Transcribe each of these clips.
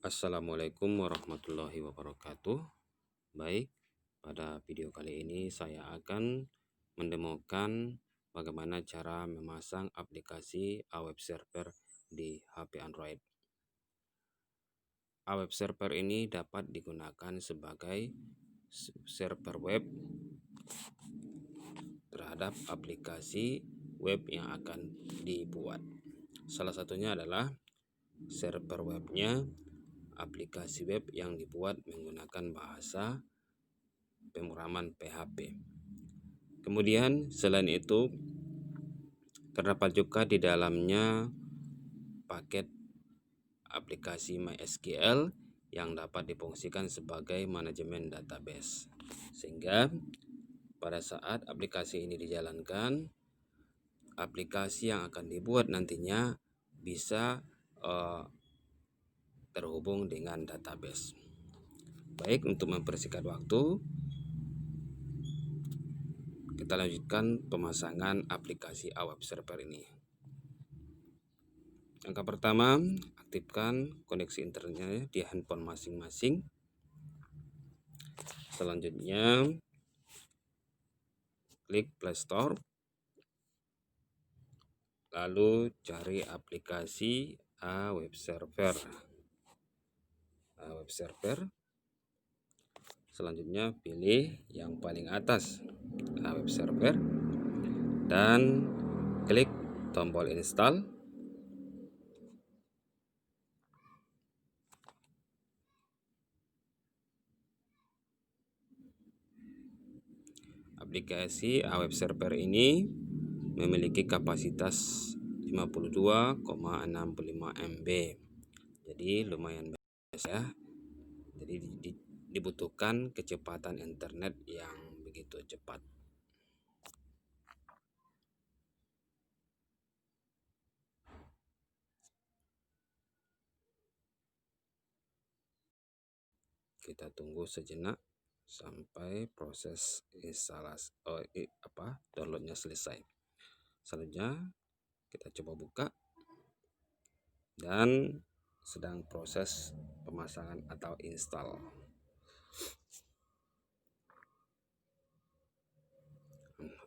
Assalamualaikum warahmatullahi wabarakatuh. Baik, pada video kali ini saya akan mendemokan bagaimana cara memasang aplikasi web server di HP Android. Web server ini dapat digunakan sebagai server web terhadap aplikasi web yang akan dibuat. Salah satunya adalah server webnya aplikasi web yang dibuat menggunakan bahasa pemrograman PHP. Kemudian selain itu terdapat juga di dalamnya paket aplikasi MySQL yang dapat difungsikan sebagai manajemen database. Sehingga pada saat aplikasi ini dijalankan, aplikasi yang akan dibuat nantinya bisa terhubung dengan database. Baik, untuk mempersingkat waktu, kita lanjutkan pemasangan aplikasi web server ini. Langkah pertama, aktifkan koneksi internetnya di handphone masing-masing. Selanjutnya, klik Play Store, lalu cari aplikasi web server. Selanjutnya pilih yang paling atas web server dan klik tombol install. Aplikasi web server ini memiliki kapasitas 52,65 MB. Jadi lumayan banyak ya. Jadi dibutuhkan kecepatan internet yang begitu cepat. Kita tunggu sejenak sampai proses instalasi downloadnya selesai. Selanjutnya kita coba buka dan sedang proses pemasangan atau install.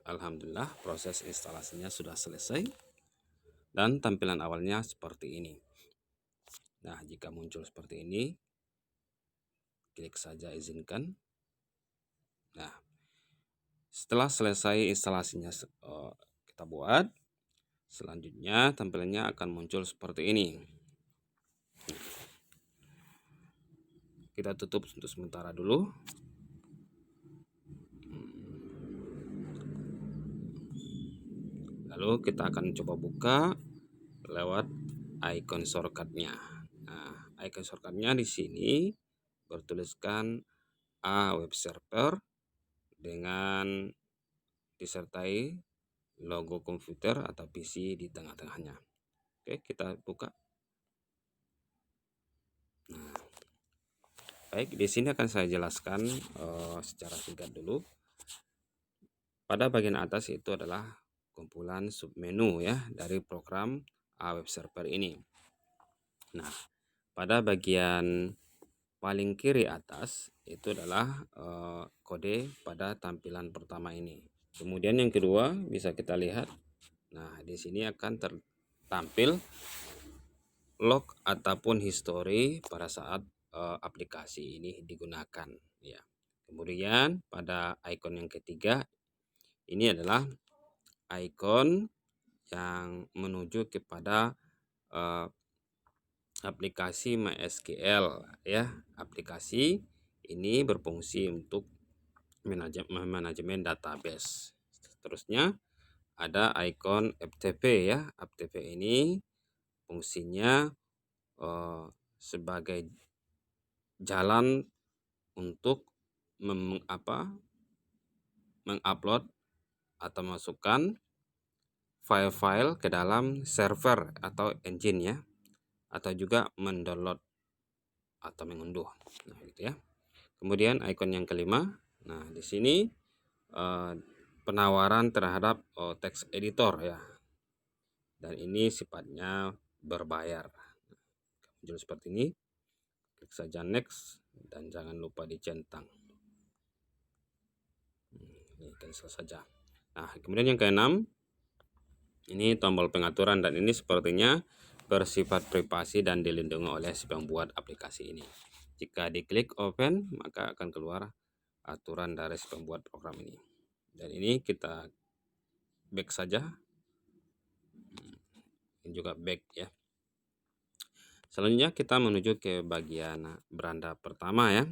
Alhamdulillah, proses instalasinya sudah selesai dan tampilan awalnya seperti ini. Nah, jika muncul seperti ini, klik saja izinkan. Nah, setelah selesai instalasinya kita buat, selanjutnya tampilannya akan muncul seperti ini. Kita tutup untuk sementara dulu. Lalu kita akan coba buka lewat icon shortcutnya. Nah, icon shortcutnya di sini bertuliskan web server dengan disertai logo komputer atau PC di tengah-tengahnya. Oke, kita buka. Nah, baik, di sini akan saya jelaskan secara singkat dulu. Pada bagian atas itu adalah kumpulan submenu ya dari program web server ini. Nah, pada bagian paling kiri atas itu adalah kode pada tampilan pertama ini. Kemudian yang kedua bisa kita lihat. Nah, di sini akan tertampil log ataupun history pada saat aplikasi ini digunakan ya. Kemudian pada icon yang ketiga ini adalah icon yang menuju kepada aplikasi MySQL ya. Aplikasi ini berfungsi untuk manajemen database. Seterusnya ada icon FTP ya. FTP ini fungsinya sebagai jalan untuk mengupload atau masukkan file-file ke dalam server atau engine ya, atau juga mendownload atau mengunduh. Nah, gitu ya. Kemudian icon yang kelima. Nah, di sini penawaran terhadap text editor ya. Dan ini sifatnya berbayar. Muncul seperti ini. Klik saja next dan jangan lupa dicentang. Ini cancel saja. Nah, kemudian yang keenam, ini tombol pengaturan, dan ini sepertinya bersifat privasi dan dilindungi oleh si pembuat aplikasi ini. Jika diklik open, maka akan keluar aturan dari si pembuat program ini. Dan ini kita back saja. Ini juga back ya. Selanjutnya kita menuju ke bagian beranda pertama ya.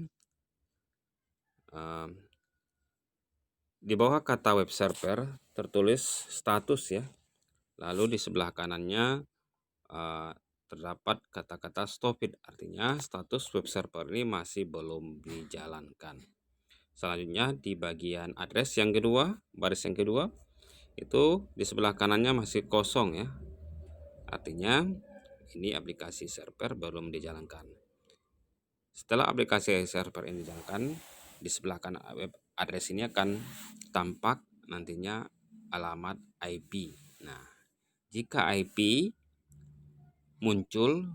Di bawah kata web server tertulis status ya. Lalu di sebelah kanannya terdapat kata-kata stop it, artinya status web server ini masih belum dijalankan. Selanjutnya di bagian address yang kedua, baris yang kedua, itu di sebelah kanannya masih kosong ya. Artinya ini aplikasi server belum dijalankan. Setelah aplikasi server ini dijalankan, di sebelah kanan web address ini akan tampak nantinya alamat IP. Nah, jika IP muncul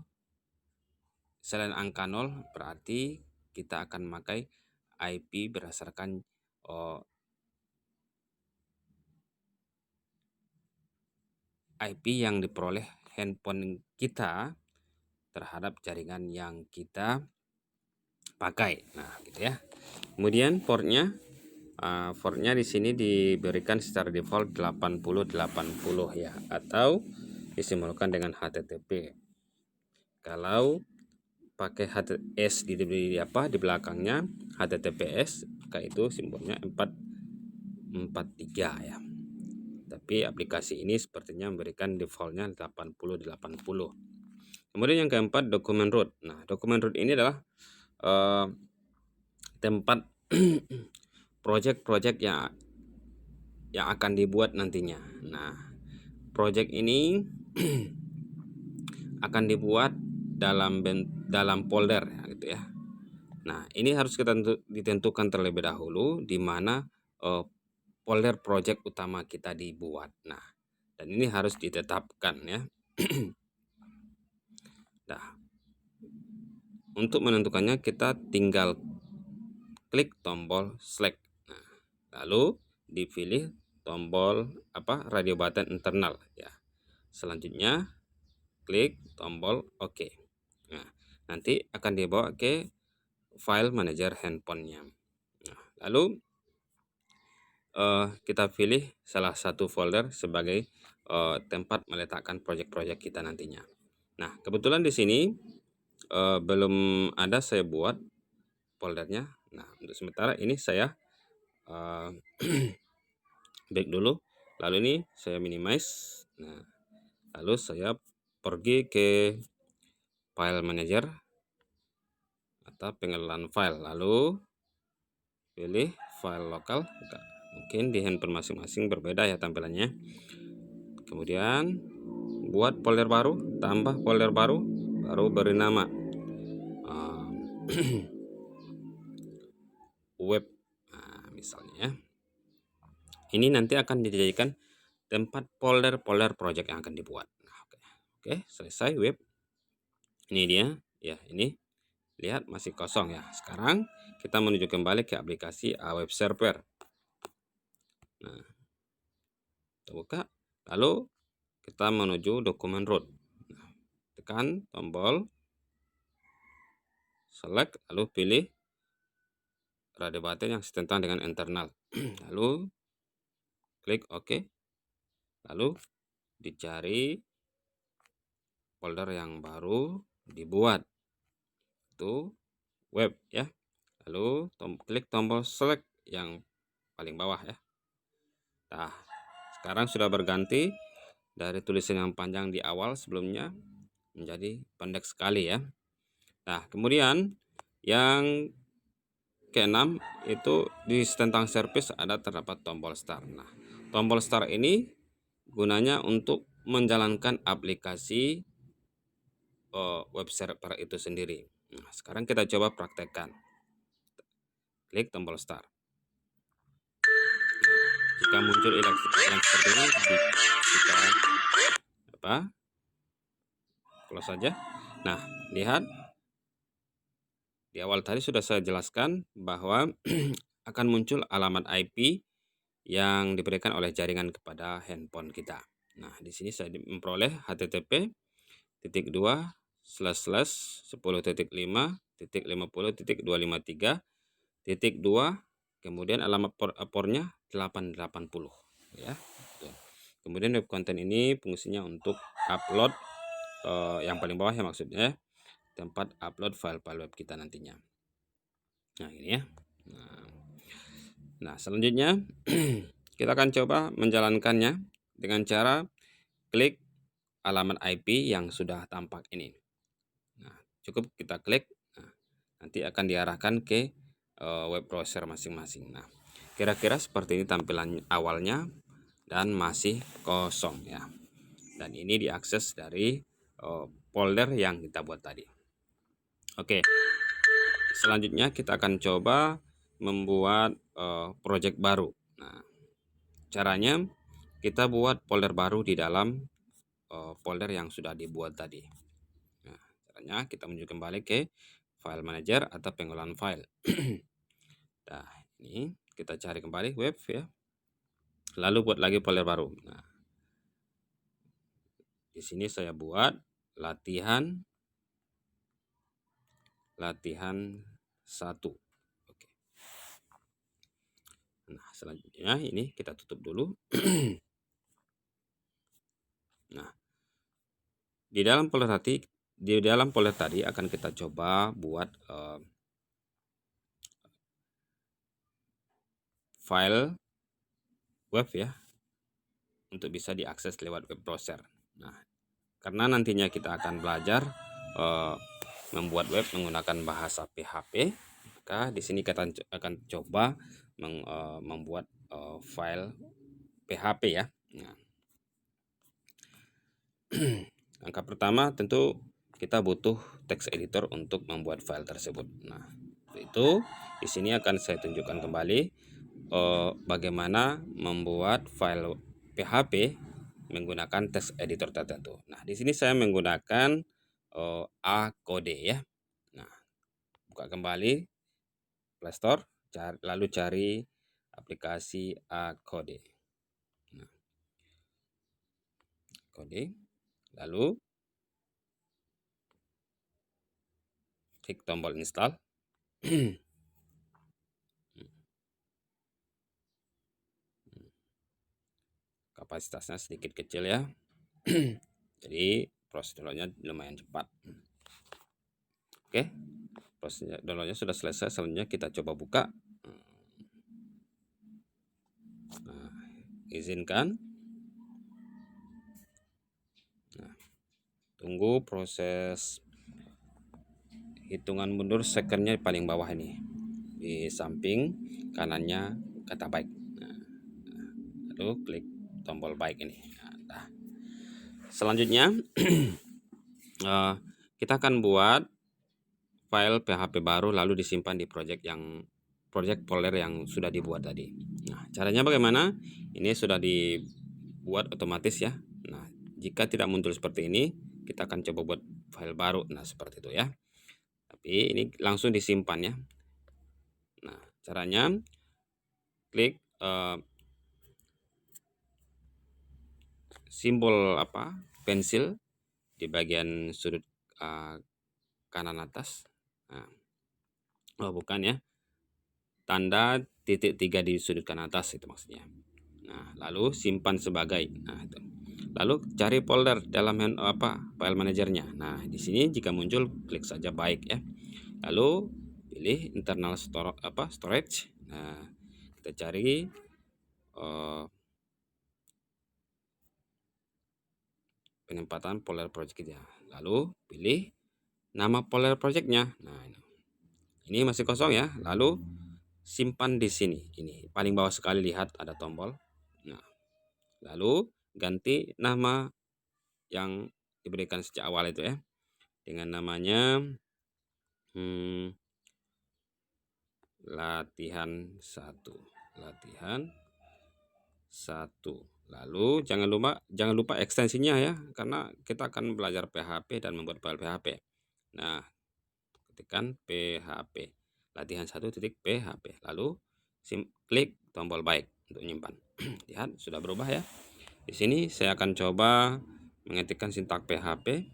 selain angka 0, berarti kita akan memakai IP berdasarkan IP yang diperoleh handphone kita terhadap jaringan yang kita pakai. Nah, gitu ya. Kemudian portnya di sini diberikan secara default 8080 ya, atau disimbolkan dengan HTTP. Kalau pakai HTTPS di belakangnya HTTPS, maka itu simbolnya 443 ya. Tapi aplikasi ini sepertinya memberikan defaultnya 8080. Kemudian yang keempat, dokumen root. Nah, dokumen root ini adalah tempat project-project yang akan dibuat nantinya. Nah, project ini akan dibuat dalam folder ya, gitu ya. Nah, ini harus kita ditentukan terlebih dahulu di mana folder project utama kita dibuat. Nah, dan ini harus ditetapkan ya. Nah, untuk menentukannya kita tinggal klik tombol select. Nah, lalu dipilih tombol radio button internal ya. Selanjutnya klik tombol OK. Nah, nanti akan dibawa ke file manager handphonenya. Nah, lalu kita pilih salah satu folder sebagai tempat meletakkan project-project kita nantinya. Nah, kebetulan di sini belum ada saya buat foldernya. Nah, untuk sementara ini saya back dulu, lalu ini saya minimize. Nah, lalu saya pergi ke file manager atau pengelolaan file, lalu pilih file lokal. Mungkin di handphone masing-masing berbeda ya tampilannya. Kemudian buat folder baru, tambah folder baru beri nama web, nah, misalnya ya. Ini nanti akan dijadikan tempat folder project yang akan dibuat. Nah, oke, selesai web. Ini dia ya, ini lihat masih kosong ya. Sekarang kita menuju kembali ke aplikasi web server. Nah, kita buka, lalu kita menuju dokumen root. Nah, tekan tombol select, lalu pilih radio button yang setentang dengan internal. Lalu klik OK. Lalu dicari folder yang baru dibuat, itu web ya. Lalu klik tombol select yang paling bawah ya. Nah, sekarang sudah berganti dari tulisan yang panjang di awal sebelumnya menjadi pendek sekali ya. Nah, kemudian yang keenam itu di tentang service terdapat tombol start. Nah, tombol start ini gunanya untuk menjalankan aplikasi web server itu sendiri. Nah, sekarang kita coba praktekkan. Klik tombol start. Jika muncul iklan seperti ini, kita close saja. Nah, lihat Di awal tadi sudah saya jelaskan bahwa akan muncul alamat IP yang diberikan oleh jaringan kepada handphone kita. Nah, di sini saya memperoleh http://10.10.5.50.253.2, kemudian alamat portnya 880 ya. Kemudian web content ini fungsinya untuk upload yang paling bawah ya, maksudnya tempat upload file-file web kita nantinya. Nah, ini ya. Nah, selanjutnya kita akan coba menjalankannya dengan cara klik alamat IP yang sudah tampak ini. Nah, cukup kita klik, nanti akan diarahkan ke web browser masing-masing. Nah, kira-kira seperti ini tampilan awalnya dan masih kosong ya. Dan ini diakses dari folder yang kita buat tadi. Oke, selanjutnya kita akan coba membuat project baru. Nah, caranya kita buat folder baru di dalam folder yang sudah dibuat tadi. Nah, caranya kita menuju kembali ke file manager atau pengolahan file. Nah, ini kita cari kembali web ya. Lalu buat lagi folder baru. Nah, di sini saya buat latihan 1. Oke. Nah, selanjutnya ini kita tutup dulu. Nah, di dalam folder tadi akan kita coba buat file web ya, untuk bisa diakses lewat web browser. Nah, karena nantinya kita akan belajar membuat web menggunakan bahasa PHP, maka di sini kita akan coba membuat file PHP ya. Nah, langkah pertama tentu kita butuh text editor untuk membuat file tersebut. Nah, itu di sini akan saya tunjukkan kembali bagaimana membuat file PHP menggunakan text editor tertentu. Nah, di sini saya menggunakan Acode ya. Nah, buka kembali Play Store, lalu cari aplikasi Acode. Nah, Acode, lalu klik tombol install. Kapasitasnya sedikit kecil ya. Jadi proses downloadnya lumayan cepat. Oke, proses downloadnya sudah selesai. Selanjutnya kita coba buka. Nah, izinkan. Nah, tunggu proses hitungan mundur secondnya paling bawah ini, di samping kanannya kata baik. Nah, lalu klik tombol baik ini. Nah, selanjutnya kita akan buat file PHP baru lalu disimpan di project folder yang sudah dibuat tadi. Nah, caranya bagaimana? Ini sudah dibuat otomatis ya. Nah, jika tidak muncul seperti ini, kita akan coba buat file baru. Nah, seperti itu ya. Tapi ini langsung disimpan ya. Nah, caranya klik simbol pensil di bagian sudut kanan atas. Nah, bukan ya, tanda titik 3 di sudut kanan atas itu maksudnya. Nah, lalu simpan sebagai. Nah, itu. Lalu cari folder dalam file manajernya. Nah, di sini jika muncul klik saja baik ya. Lalu pilih internal storage. Nah, kita cari penempatan folder project ya. Lalu pilih nama folder projectnya. Nah, ini masih kosong ya. Lalu simpan di sini. Ini paling bawah sekali, lihat ada tombol. Nah, lalu ganti nama yang diberikan sejak awal itu ya, dengan namanya latihan 1. Lalu jangan lupa ekstensinya ya, karena kita akan belajar PHP dan membuat file PHP. Nah, ketikkan PHP, latihan 1.php, lalu klik tombol baik untuk menyimpan. Lihat sudah berubah ya. Di sini saya akan coba mengetikkan sintak PHP,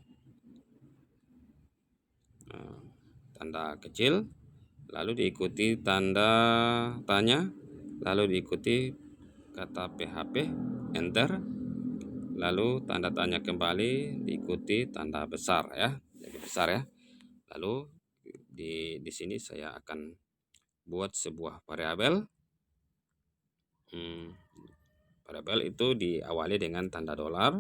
tanda kecil, lalu diikuti tanda tanya, lalu diikuti kata PHP, enter, lalu tanda tanya kembali, diikuti tanda besar ya, jadi besar ya. Lalu di sini saya akan buat sebuah variabel. Variabel itu diawali dengan tanda dolar.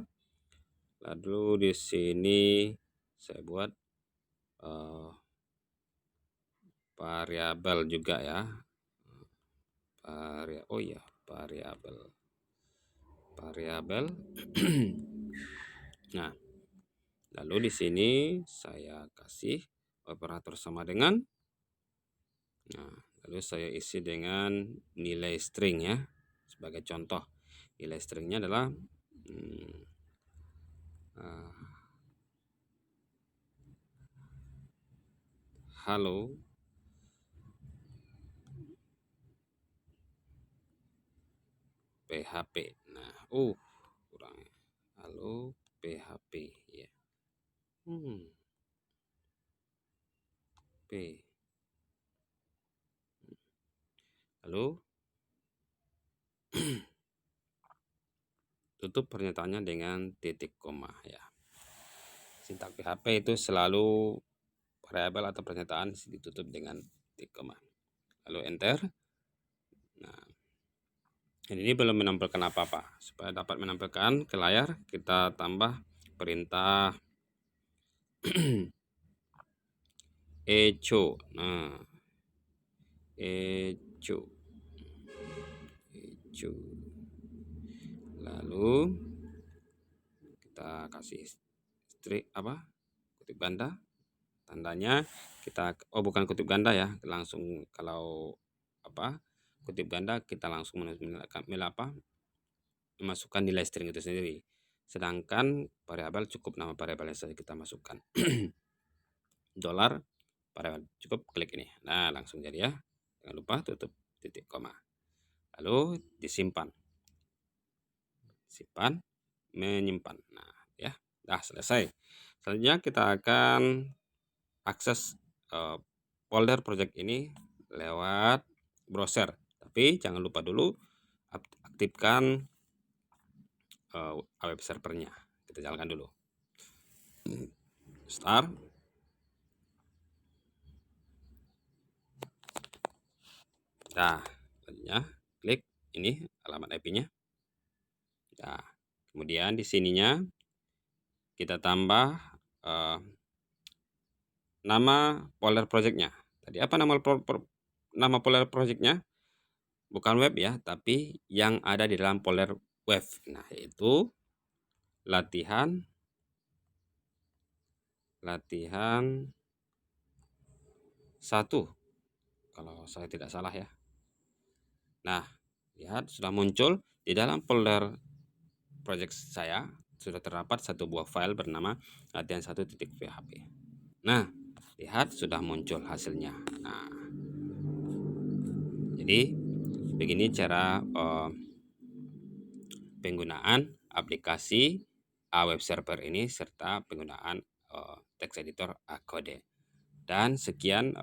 Lalu di sini saya buat variabel juga ya. Variabel. Nah, lalu di sini saya kasih operator sama dengan. Nah, lalu saya isi dengan nilai string ya. Sebagai contoh, nilai stringnya adalah halo PHP. Nah, kurang. Halo PHP ya. P. Lalu tutup pernyataannya dengan titik koma ya. Sintak PHP itu selalu variabel atau pernyataan ditutup dengan titik koma. Lalu enter. Nah, ini belum menampilkan apa-apa. Supaya dapat menampilkan ke layar, kita tambah perintah echo. Nah, echo. Lalu kita kasih string kutip ganda. Tandanya kita bukan kutip ganda ya, langsung kalau kutip ganda kita langsung memasukkan nilai string itu sendiri. Sedangkan variabel cukup nama variabel yang saja kita masukkan. Dolar variabel cukup klik ini. Nah, langsung jadi ya. Jangan lupa tutup titik koma. Lalu disimpan. Simpan, menyimpan. Nah, ya. Dah selesai. Selanjutnya kita akan akses folder project ini lewat browser. Tapi jangan lupa dulu aktifkan web servernya. Kita jalankan dulu. Start. Nah, selanjutnya klik ini alamat IP-nya. Nah, kemudian di sininya kita tambah nama folder project-nya. Tadi apa nama folder project-nya? Bukan web ya, tapi yang ada di dalam folder web. Nah, yaitu latihan 1 kalau saya tidak salah ya. Nah, lihat sudah muncul di dalam folder project saya sudah terdapat satu buah file bernama latihan 1.php. Nah, lihat sudah muncul hasilnya. Nah, jadi begini cara penggunaan aplikasi web server ini serta penggunaan text editor Acode. Dan sekian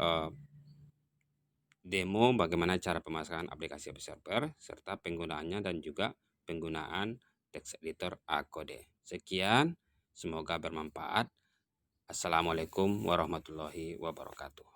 demo bagaimana cara pemasangan aplikasi web server serta penggunaannya dan juga penggunaan text editor Acode. Sekian, semoga bermanfaat. Assalamualaikum warahmatullahi wabarakatuh.